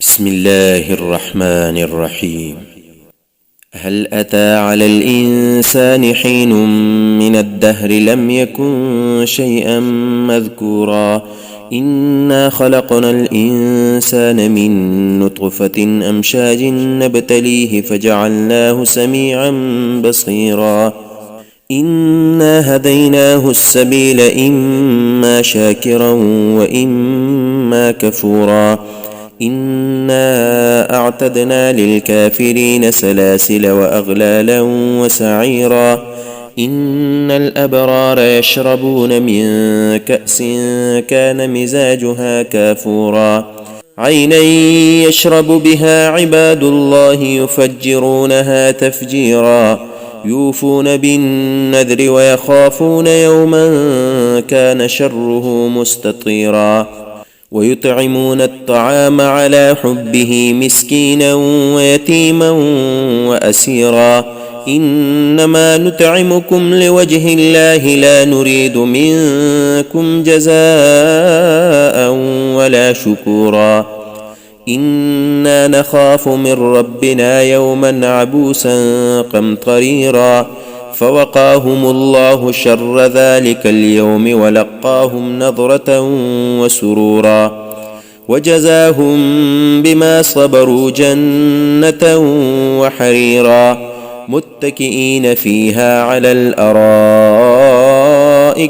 بسم الله الرحمن الرحيم. هل أتى على الإنسان حين من الدهر لم يكن شيئا مذكورا إنا خلقنا الإنسان من نطفة أمشاج نبتليه فجعلناه سميعا بصيرا إنا هديناه السبيل إما شاكرا وإما كفورا إنا أعتدنا للكافرين سلاسل وأغلالا وسعيرا إن الأبرار يشربون من كأس كان مزاجها كافورا عينا يشرب بها عباد الله يفجرونها تفجيرا يوفون بالنذر ويخافون يوما كان شره مستطيرا ويطعمون الطعام على حبه مسكينا ويتيما وأسيرا إنما نطعمكم لوجه الله لا نريد منكم جزاء ولا شكورا إنا نخاف من ربنا يوما عبوسا قمطريرا فوقاهم الله شر ذلك اليوم ولقاهم نضرة وسرورا وجزاهم بما صبروا جنة وحريرا متكئين فيها على الأرائك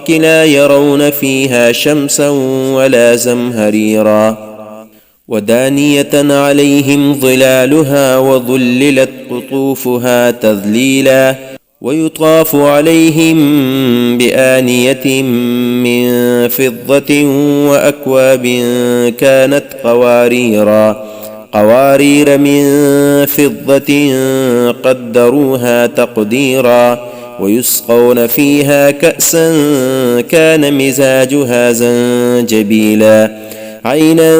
لا يرون فيها شمسا ولا زمهريرا ودانية عليهم ظلالها وظللت قطوفها تذليلا ويطاف عليهم بآنية من فضة وأكواب كانت قوارير من فضة قدروها تقديرا ويسقون فيها كأسا كان مزاجها زنجبيلا عينا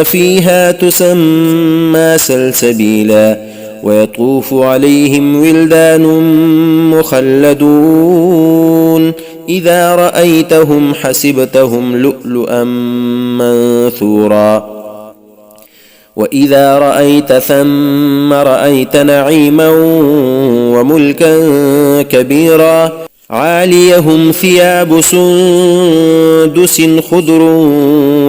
فيها تسمى سلسبيلا ويطوف عليهم ولدان مخلدون إذا رأيتهم حسبتهم لؤلؤا منثورا وإذا رأيت ثم رأيت نعيما وملكا كبيرا عاليهم ثياب سندس خضر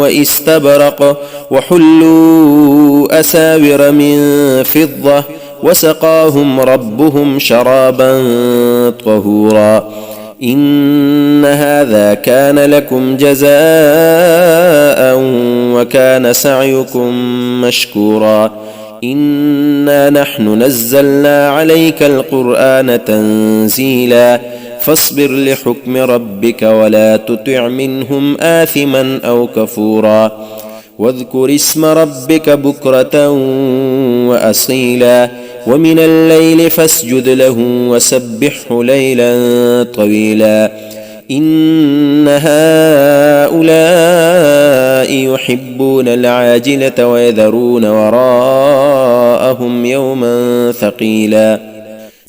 واستبرق وحلوا أساور من فضة وسقاهم ربهم شرابا طهورا إن هذا كان لكم جزاء وكان سعيكم مشكورا إنا نحن نزلنا عليك القرآن تنزيلا فاصبر لحكم ربك ولا تطع منهم آثما أو كفورا واذكر اسم ربك بكرة وأصيلا ومن الليل فاسجد له وسبحه ليلا طويلا إن هؤلاء يحبون العاجلة ويذرون وراءهم يوما ثقيلا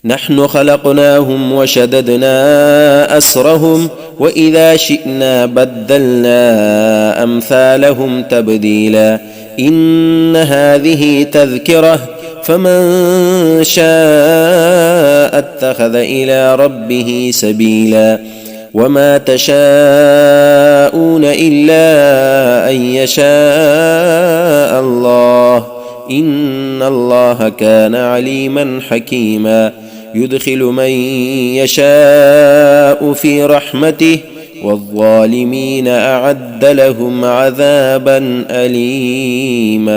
نحن خلقناهم وشددنا أسرهم وإذا شئنا بدلنا أمثالهم تبديلا إن هذه تذكرة فمن شاء اتخذ إلى ربه سبيلا وما تشاءون إلا أن يشاء الله إن الله كان عليما حكيما يدخل من يشاء في رحمته والظالمين أعد لهم عذابا أليما.